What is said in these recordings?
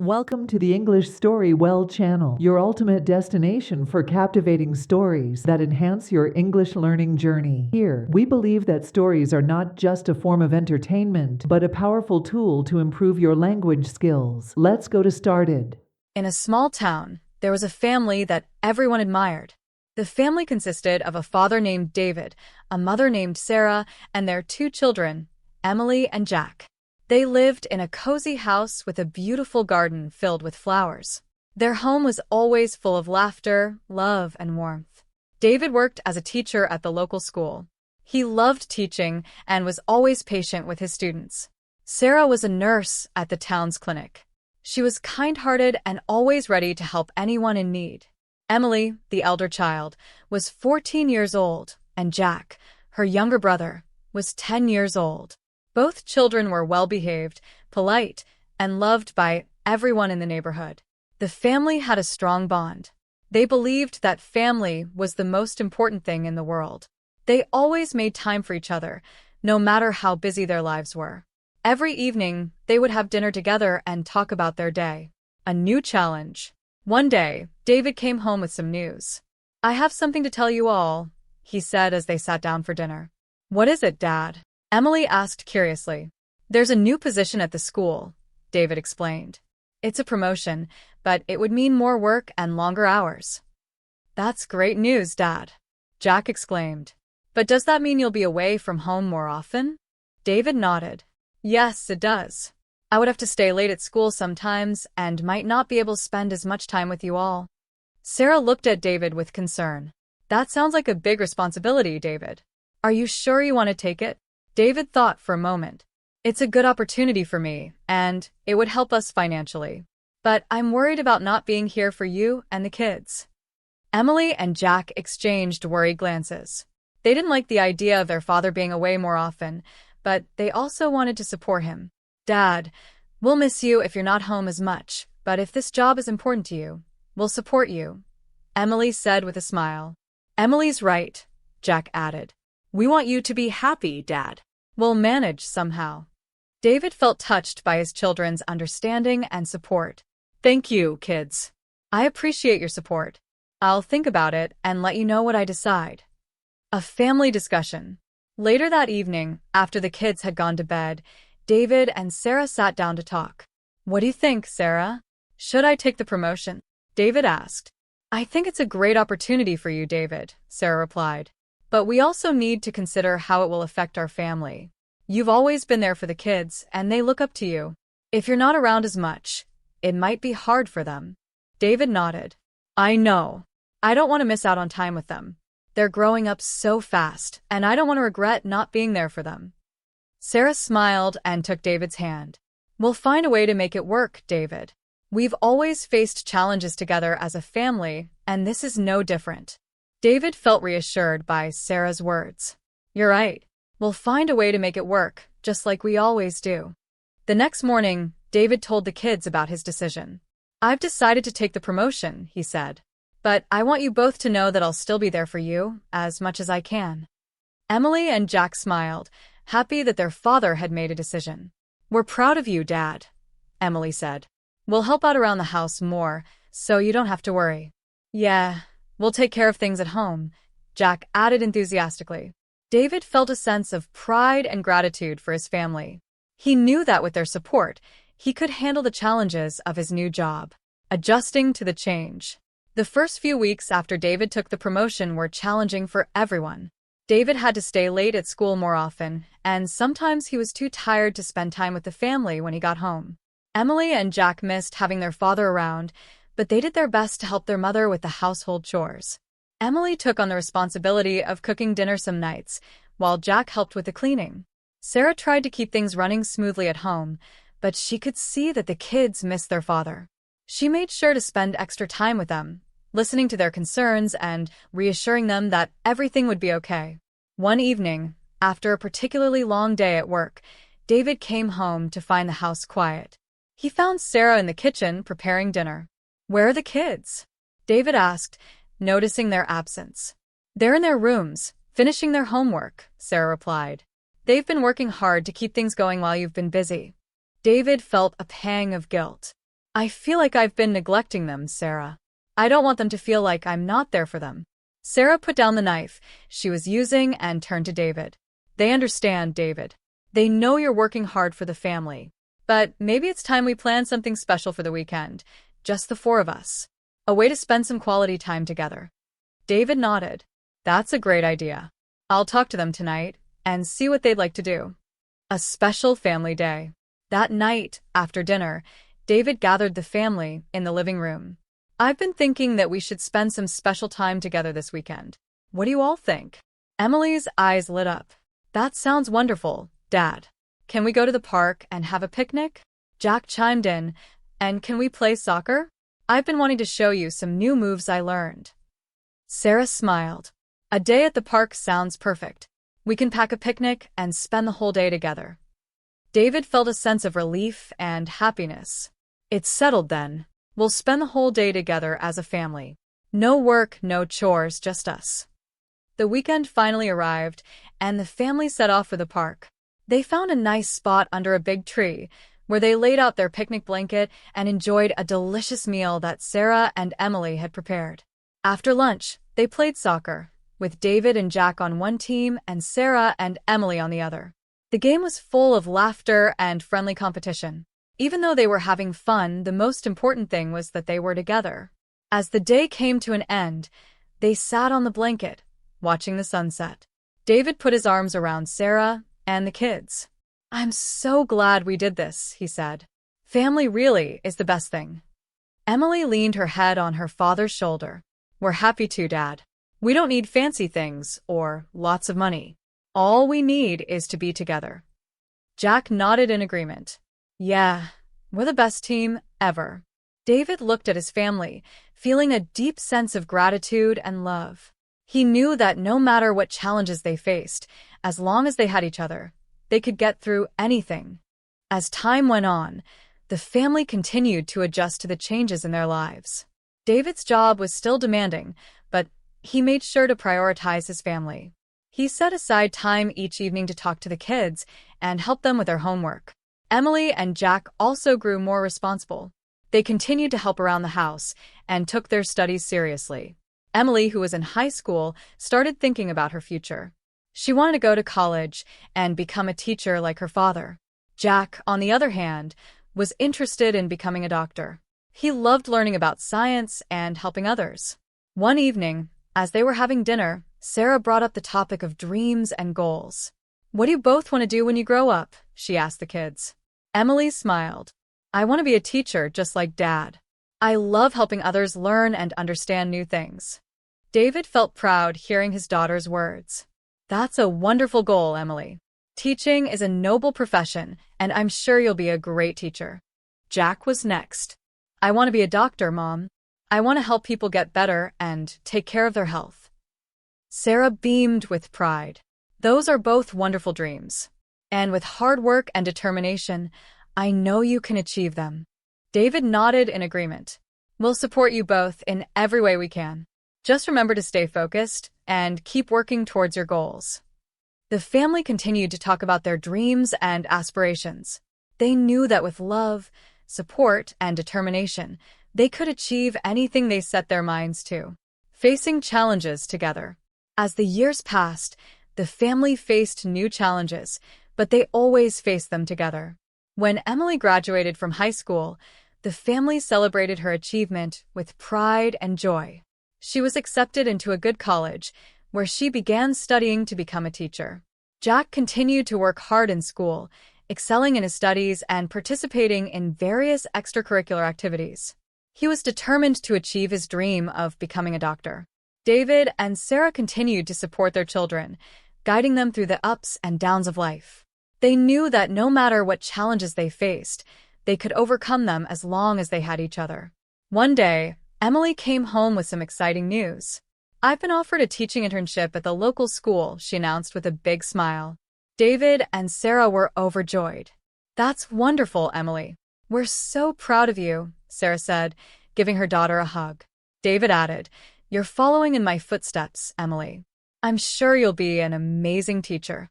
Welcome to the Englishstorywell channel, your ultimate destination for captivating stories that enhance your English learning journey. Here, we believe that stories are not just a form of entertainment, but a powerful tool to improve your language skills. Let's go to started. In a small town, there was a family that everyone admired. The family consisted of a father named David, a mother named Sarah, and their two children, Emily and Jack. They lived in a cozy house with a beautiful garden filled with flowers. Their home was always full of laughter, love, and warmth. David worked as a teacher at the local school. He loved teaching and was always patient with his students. Sarah was a nurse at the town's clinic. She was kind-hearted and always ready to help anyone in need. Emily, the elder child, was 14 years old, and Jack, her younger brother, was 10 years old. Both children were well-behaved, polite, and loved by everyone in the neighborhood. The family had a strong bond. They believed that family was the most important thing in the world. They always made time for each other, no matter how busy their lives were. Every evening, they would have dinner together and talk about their day. A new challenge. One day, David came home with some news. "I have something to tell you all," he said as they sat down for dinner. "What is it, Dad?" Emily asked curiously. "There's a new position at the school," David explained. "It's a promotion, but it would mean more work and longer hours." "That's great news, Dad," Jack exclaimed. "But does that mean you'll be away from home more often?" David nodded. "Yes, it does. I would have to stay late at school sometimes and might not be able to spend as much time with you all." Sarah looked at David with concern. "That sounds like a big responsibility, David. Are you sure you want to take it?" David thought for a moment. "It's a good opportunity for me, and it would help us financially. But I'm worried about not being here for you and the kids." Emily and Jack exchanged worried glances. They didn't like the idea of their father being away more often, but they also wanted to support him. "Dad, we'll miss you if you're not home as much, but if this job is important to you, we'll support you," Emily said with a smile. "Emily's right," Jack added. "We want you to be happy, Dad. We'll manage somehow." David felt touched by his children's understanding and support. "Thank you, kids. I appreciate your support. I'll think about it and let you know what I decide." A family discussion. Later that evening, after the kids had gone to bed, David and Sarah sat down to talk. "What do you think, Sarah? Should I take the promotion?" David asked. "I think it's a great opportunity for you, David," Sarah replied. "But we also need to consider how it will affect our family. You've always been there for the kids, and they look up to you. If you're not around as much, it might be hard for them." David nodded. "I know. I don't want to miss out on time with them. They're growing up so fast, and I don't want to regret not being there for them." Sarah smiled and took David's hand. "We'll find a way to make it work, David. We've always faced challenges together as a family, and this is no different." David felt reassured by Sarah's words. "You're right. We'll find a way to make it work, just like we always do." The next morning, David told the kids about his decision. "I've decided to take the promotion," he said. "But I want you both to know that I'll still be there for you, as much as I can." Emily and Jack smiled, happy that their father had made a decision. "We're proud of you, Dad," Emily said. "We'll help out around the house more, so you don't have to worry." "Yeah, we'll take care of things at home," Jack added enthusiastically. David felt a sense of pride and gratitude for his family. He knew that with their support, he could handle the challenges of his new job. Adjusting to the change. The first few weeks after David took the promotion were challenging for everyone. David had to stay late at school more often, and sometimes he was too tired to spend time with the family when he got home. Emily and Jack missed having their father around, but they did their best to help their mother with the household chores. Emily took on the responsibility of cooking dinner some nights, while Jack helped with the cleaning. Sarah tried to keep things running smoothly at home, but she could see that the kids missed their father. She made sure to spend extra time with them, listening to their concerns and reassuring them that everything would be okay. One evening, after a particularly long day at work, David came home to find the house quiet. He found Sarah in the kitchen preparing dinner. "Where are the kids?" David asked, noticing their absence. "They're in their rooms, finishing their homework," Sarah replied. "They've been working hard to keep things going while you've been busy." David felt a pang of guilt. I feel like I've been neglecting them, Sarah. I don't want them to feel like I'm not there for them. Sarah put down the knife she was using and turned to David. They understand, David. They know you're working hard for the family. But maybe it's time we plan something special for the weekend. Just the four of us. A way to spend some quality time together. David nodded. That's a great idea. I'll talk to them tonight and see what they'd like to do. A special family day. That night, after dinner, David gathered the family in the living room. I've been thinking that we should spend some special time together this weekend. What do you all think? Emily's eyes lit up. That sounds wonderful, Dad. Can we go to the park and have a picnic? Jack chimed in. And can we play soccer? I've been wanting to show you some new moves I learned. Sarah smiled. A day at the park sounds perfect. We can pack a picnic and spend the whole day together. David felt a sense of relief and happiness. It's settled then. We'll spend the whole day together as a family. No work, no chores, just us. The weekend finally arrived, and the family set off for the park. They found a nice spot under a big tree, where they laid out their picnic blanket and enjoyed a delicious meal that Sarah and Emily had prepared. After lunch, they played soccer, with David and Jack on one team and Sarah and Emily on the other. The game was full of laughter and friendly competition. Even though they were having fun, the most important thing was that they were together. As the day came to an end, they sat on the blanket, watching the sunset. David put his arms around Sarah and the kids. I'm so glad we did this, he said. Family really is the best thing. Emily leaned her head on her father's shoulder. We're happy to, Dad. We don't need fancy things or lots of money. All we need is to be together. Jack nodded in agreement. Yeah, we're the best team ever. David looked at his family, feeling a deep sense of gratitude and love. He knew that no matter what challenges they faced, as long as they had each other, they could get through anything. As time went on, the family continued to adjust to the changes in their lives. David's job was still demanding, but he made sure to prioritize his family. He set aside time each evening to talk to the kids and help them with their homework. Emily and Jack also grew more responsible. They continued to help around the house and took their studies seriously. Emily, who was in high school, started thinking about her future. She wanted to go to college and become a teacher like her father. Jack, on the other hand, was interested in becoming a doctor. He loved learning about science and helping others. One evening, as they were having dinner, Sarah brought up the topic of dreams and goals. What do you both want to do when you grow up? She asked the kids. Emily smiled. I want to be a teacher just like Dad. I love helping others learn and understand new things. David felt proud hearing his daughter's words. That's a wonderful goal, Emily. Teaching is a noble profession, and I'm sure you'll be a great teacher. Jack was next. I want to be a doctor, Mom. I want to help people get better and take care of their health. Sarah beamed with pride. Those are both wonderful dreams. And with hard work and determination, I know you can achieve them. David nodded in agreement. We'll support you both in every way we can. Just remember to stay focused and keep working towards your goals. The family continued to talk about their dreams and aspirations. They knew that with love, support, and determination, they could achieve anything they set their minds to. Facing challenges together. As the years passed, the family faced new challenges, but they always faced them together. When Emily graduated from high school, the family celebrated her achievement with pride and joy. She was accepted into a good college, where she began studying to become a teacher. Jack continued to work hard in school, excelling in his studies and participating in various extracurricular activities. He was determined to achieve his dream of becoming a doctor. David and Sarah continued to support their children, guiding them through the ups and downs of life. They knew that no matter what challenges they faced, they could overcome them as long as they had each other. One day, Emily came home with some exciting news. I've been offered a teaching internship at the local school, she announced with a big smile. David and Sarah were overjoyed. That's wonderful, Emily. We're so proud of you, Sarah said, giving her daughter a hug. David added, You're following in my footsteps, Emily. I'm sure you'll be an amazing teacher.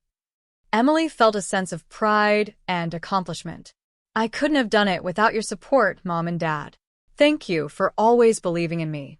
Emily felt a sense of pride and accomplishment. I couldn't have done it without your support, Mom and Dad. Thank you for always believing in me.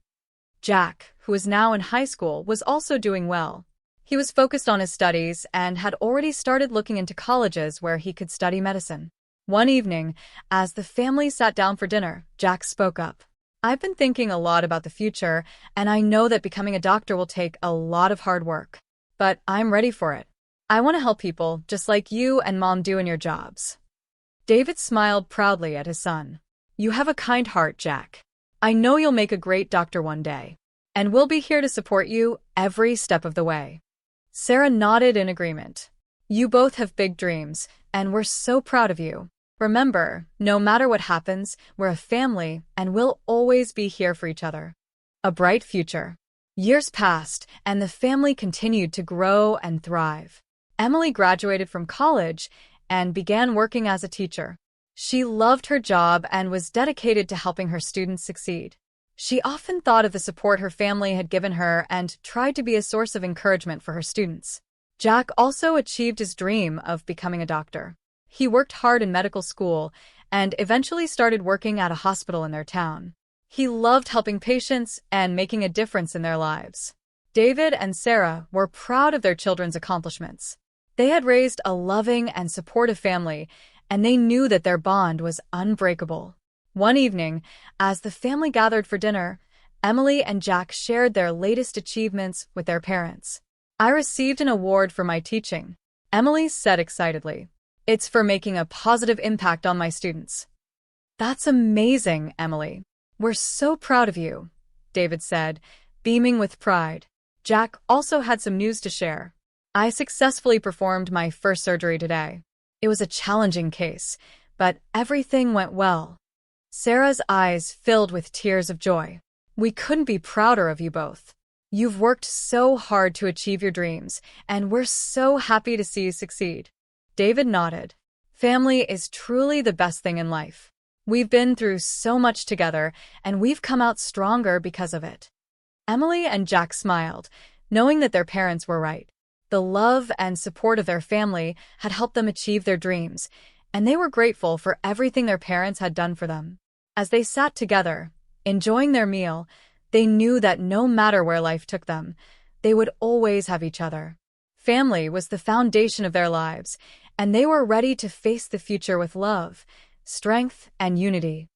Jack, who is now in high school, was also doing well. He was focused on his studies and had already started looking into colleges where he could study medicine. One evening, as the family sat down for dinner, Jack spoke up. I've been thinking a lot about the future, and I know that becoming a doctor will take a lot of hard work. But I'm ready for it. I want to help people just like you and Mom do in your jobs. David smiled proudly at his son. You have a kind heart, Jack. I know you'll make a great doctor one day, and we'll be here to support you every step of the way. Sarah nodded in agreement. You both have big dreams, and we're so proud of you. Remember, no matter what happens, we're a family and we'll always be here for each other. A bright future. Years passed, and the family continued to grow and thrive. Emily graduated from college and began working as a teacher. She loved her job and was dedicated to helping her students succeed. She often thought of the support her family had given her and tried to be a source of encouragement for her students. Jack also achieved his dream of becoming a doctor. He worked hard in medical school and eventually started working at a hospital in their town. He loved helping patients and making a difference in their lives. David and Sarah were proud of their children's accomplishments. They had raised a loving and supportive family, and they knew that their bond was unbreakable. One evening, as the family gathered for dinner, Emily and Jack shared their latest achievements with their parents. I received an award for my teaching, Emily said excitedly. It's for making a positive impact on my students. That's amazing, Emily. We're so proud of you, David said, beaming with pride. Jack also had some news to share. I successfully performed my first surgery today. It was a challenging case, but everything went well. Sarah's eyes filled with tears of joy. We couldn't be prouder of you both. You've worked so hard to achieve your dreams, and we're so happy to see you succeed. David nodded. Family is truly the best thing in life. We've been through so much together, and we've come out stronger because of it. Emily and Jack smiled, knowing that their parents were right. The love and support of their family had helped them achieve their dreams, and they were grateful for everything their parents had done for them. As they sat together, enjoying their meal, they knew that no matter where life took them, they would always have each other. Family was the foundation of their lives, and they were ready to face the future with love, strength, and unity.